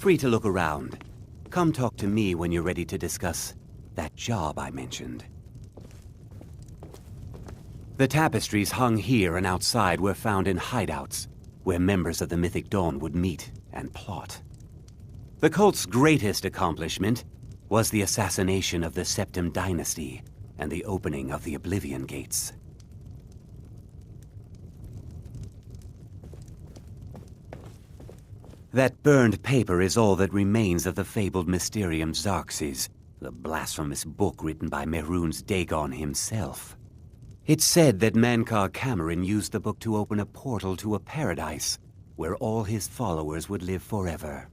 free to look around. Come talk to me when you're ready to discuss that job I mentioned. The tapestries hung here and outside were found in hideouts, where members of the Mythic Dawn would meet and plot. The cult's greatest accomplishment was the assassination of the Septim Dynasty and the opening of the Oblivion Gates. That burned paper is all that remains of the fabled Mysterium Xarxes, the blasphemous book written by Mehrunes Dagon himself. It's said that Mankar Cameron used the book to open a portal to a paradise where all his followers would live forever.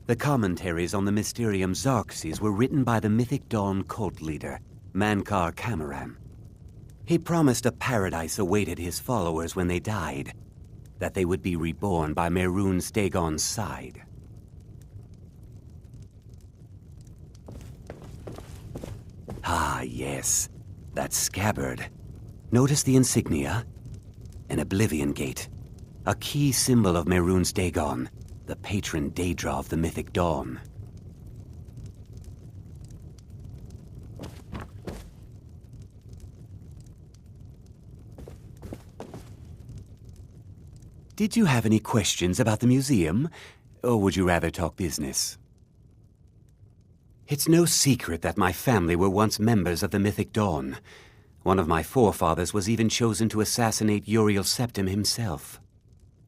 The commentaries on the Mysterium Xarxes were written by the Mythic Dawn cult leader, Mankar Cameron. He promised a paradise awaited his followers when they died, that they would be reborn by Mehrunes Dagon's side. Ah, yes, that scabbard. Notice the insignia? An Oblivion Gate, a key symbol of Mehrunes Dagon, the patron Daedra of the Mythic Dawn. Did you have any questions about the museum, or would you rather talk business? It's no secret that my family were once members of the Mythic Dawn. One of my forefathers was even chosen to assassinate Uriel Septim himself.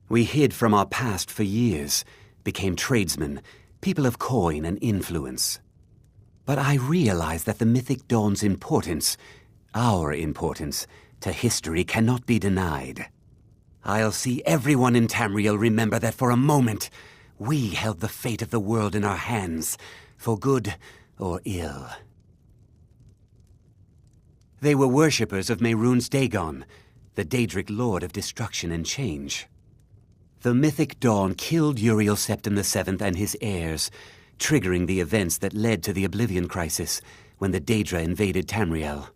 We hid from our past for years, became tradesmen, people of coin and influence. But I realized that the Mythic Dawn's importance, our importance, to history cannot be denied. I'll see everyone in Tamriel remember that for a moment, we held the fate of the world in our hands, for good or ill. They were worshippers of Mehrunes Dagon, the Daedric Lord of Destruction and Change. The Mythic Dawn killed Uriel Septim VII and his heirs, triggering the events that led to the Oblivion Crisis when the Daedra invaded Tamriel.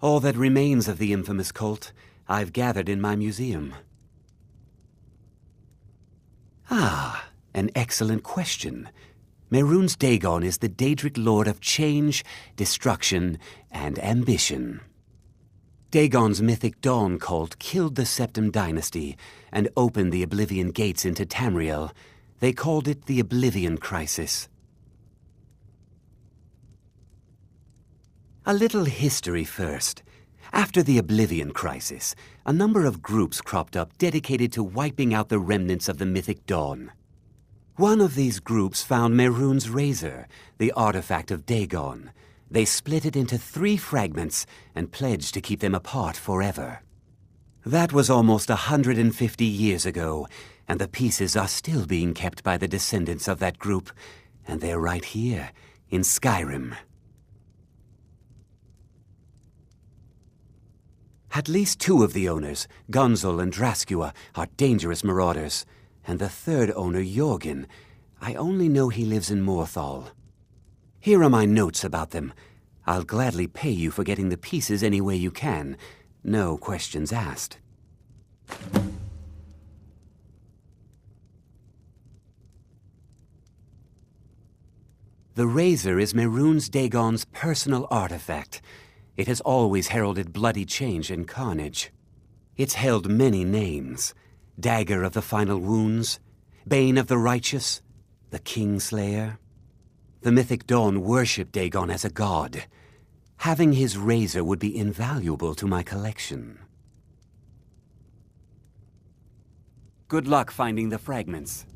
All that remains of the infamous cult I've gathered in my museum. Ah, an excellent question. Mehrunes Dagon is the Daedric Lord of Change, Destruction, and Ambition. Dagon's Mythic Dawn cult killed the Septim Dynasty and opened the Oblivion Gates into Tamriel. They called it the Oblivion Crisis. A little history first. After the Oblivion Crisis, a number of groups cropped up dedicated to wiping out the remnants of the Mythic Dawn. One of these groups found Mehrunes' razor, the artifact of Dagon. They split it into 3 fragments and pledged to keep them apart forever. That was almost 150 years ago, and the pieces are still being kept by the descendants of that group, and they're right here, in Skyrim. At least 2 of the owners, Gunzel and Draskua, are dangerous marauders, and the 3rd owner, Jorgen, I only know he lives in Morthal. Here are my notes about them. I'll gladly pay you for getting the pieces any way you can. No questions asked. The razor is Mehrunes Dagon's personal artifact. It has always heralded bloody change and carnage. It's held many names. Dagger of the Final Wounds, Bane of the Righteous, the Kingslayer. The Mythic Dawn worshipped Dagon as a god. Having his razor would be invaluable to my collection. Good luck finding the fragments.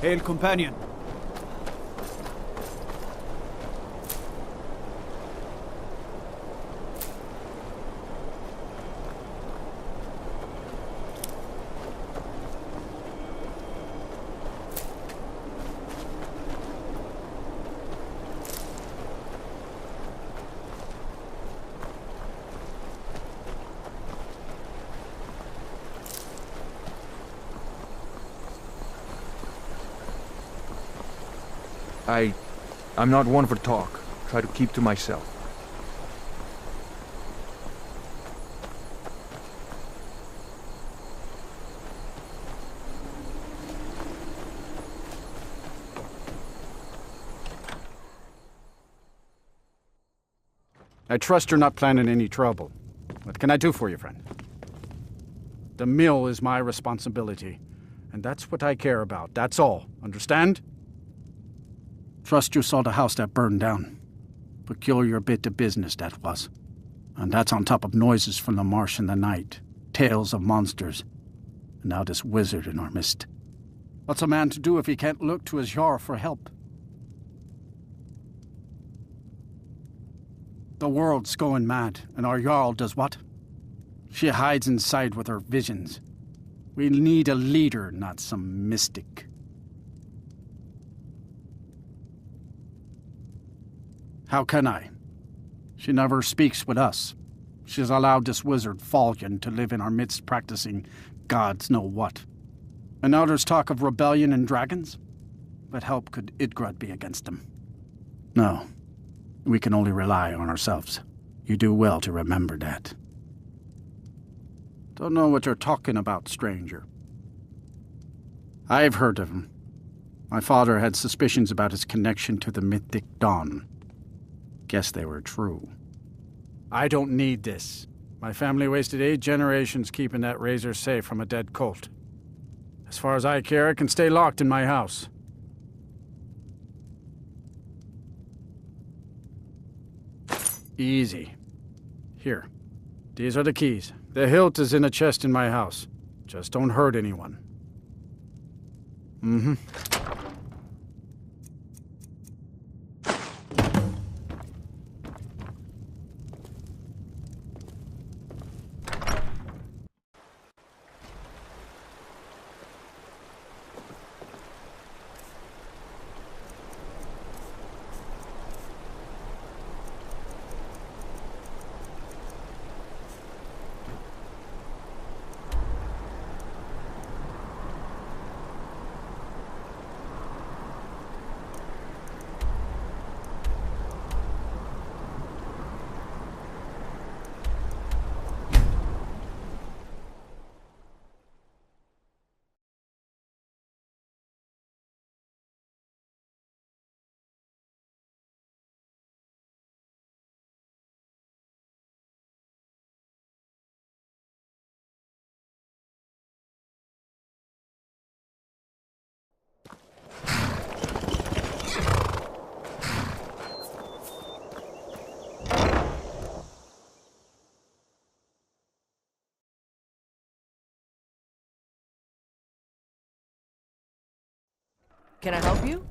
Hail, companion. I'm not one for talk. Try to keep to myself. I trust you're not planning any trouble. What can I do for you, friend? The mill is my responsibility, and that's what I care about. That's all. Understand? Trust you saw the house that burned down. Peculiar bit of business that was. And that's on top of noises from the marsh in the night, tales of monsters, and now this wizard in our midst. What's a man to do if he can't look to his Jarl for help? The world's going mad, and our Jarl does what? She hides inside with her visions. We need a leader, not some mystic. How can I? She never speaks with us. She's allowed this wizard, Falcon, to live in our midst practicing gods know what. And now there's talk of rebellion and dragons? What help could Idgrad be against them? No. We can only rely on ourselves. You do well to remember that. Don't know what you're talking about, stranger. I've heard of him. My father had suspicions about his connection to the Mythic Dawn. Guess they were true. I don't need this. My family wasted 8 generations keeping that razor safe from a dead cult. As far as I care, it can stay locked in my house. Easy. Here. These are the keys. The hilt is in a chest in my house. Just don't hurt anyone. Mm-hmm. Can I help you?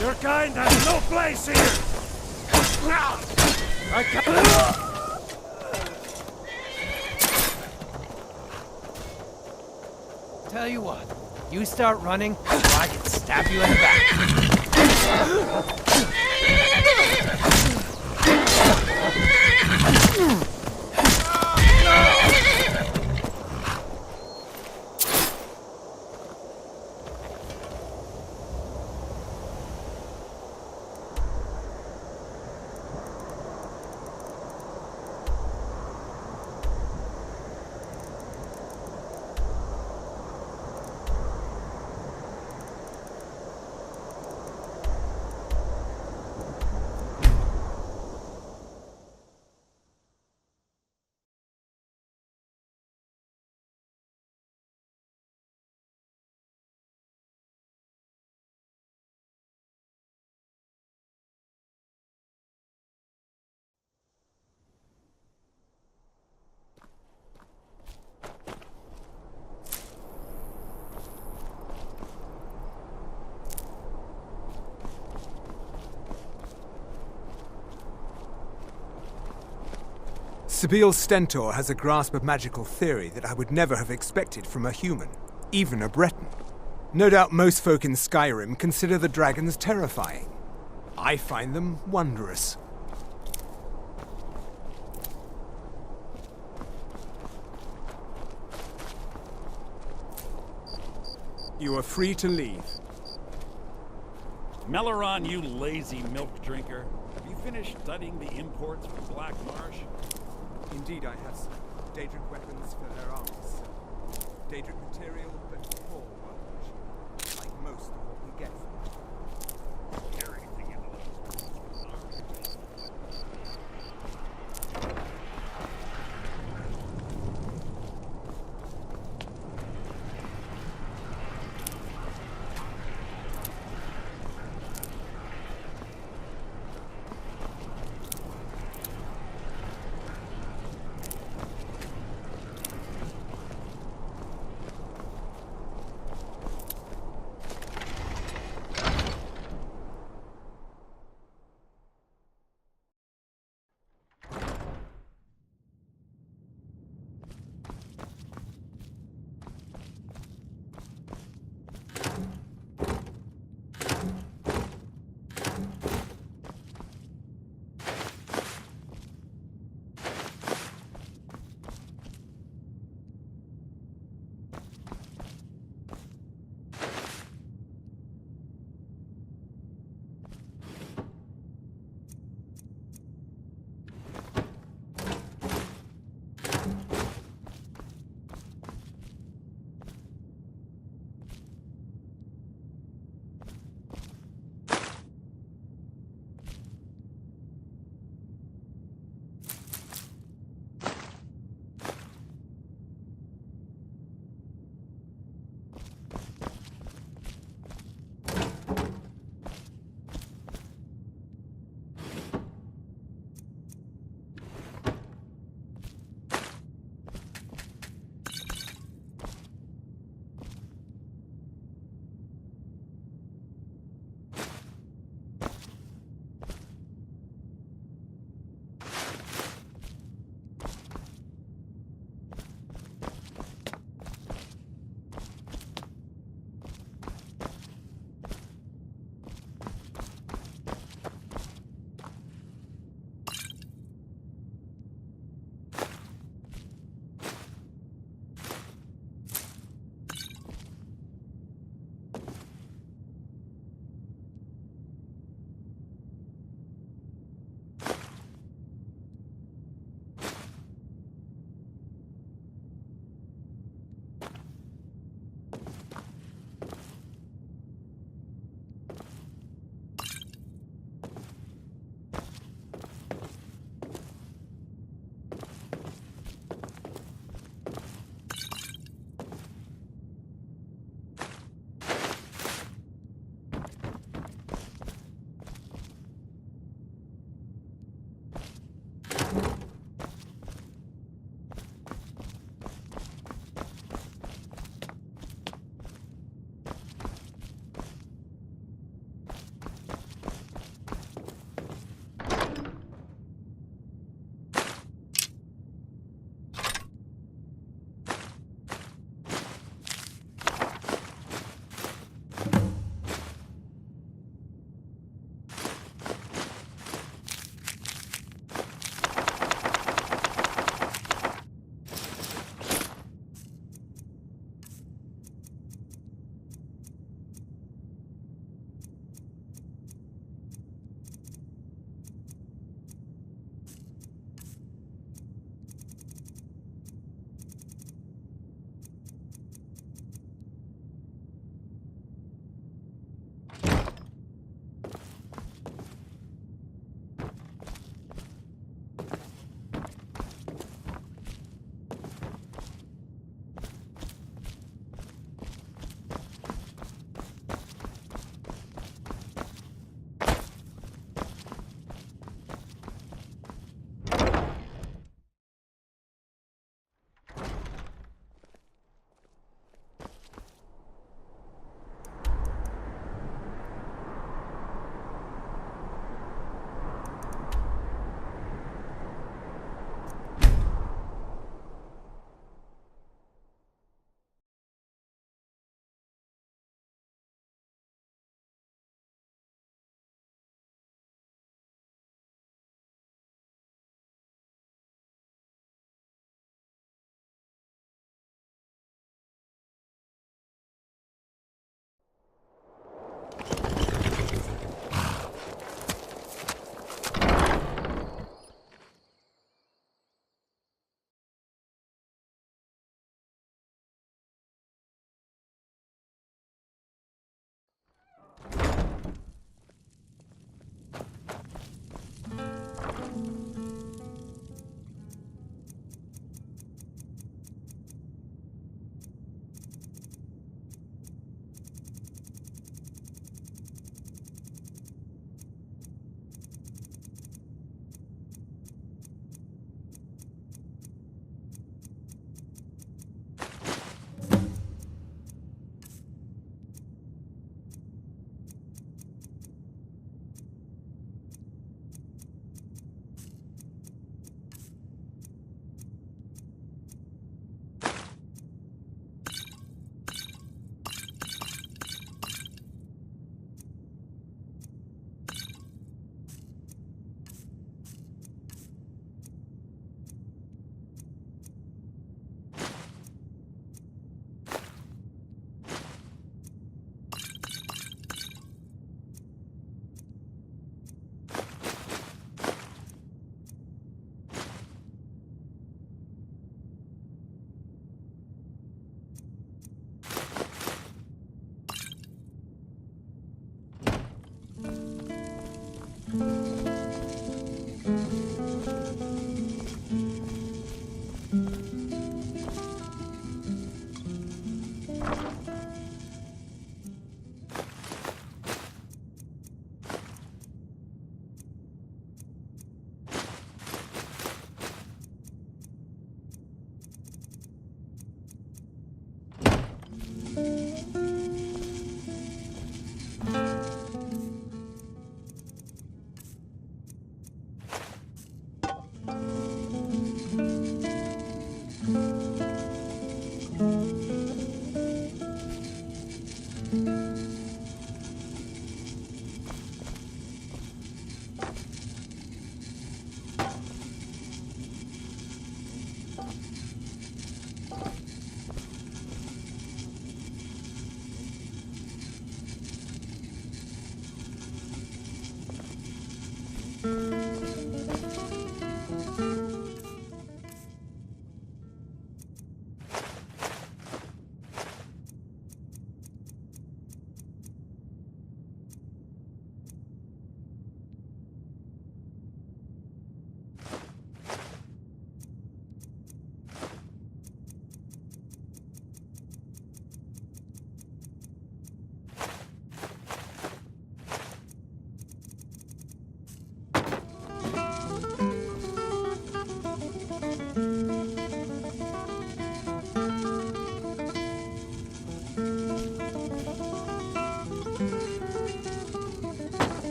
Your kind has no place here! I can't... Tell you what, you start running, or I can stab you in the back. Sabiel's Stentor has a grasp of magical theory that I would never have expected from a human, even a Breton. No doubt most folk in Skyrim consider the dragons terrifying. I find them wondrous. You are free to leave. Meleron, you lazy milk drinker. Have you finished studying the imports from Black Marsh? Indeed, I have some Daedric weapons for their arms. Daedric material, but poor workmanship, like most of what we get from it. Everything in those.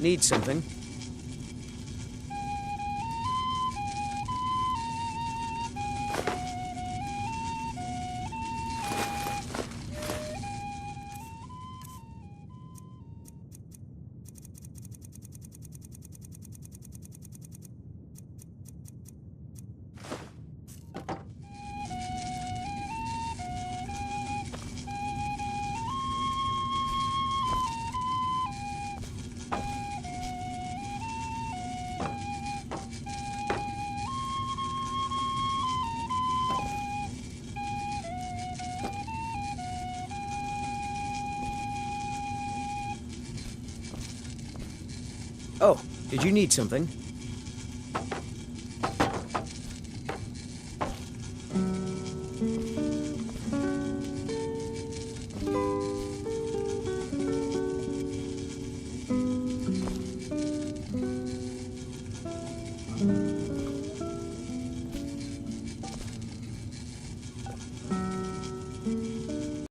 Need something? Oh, did you need something?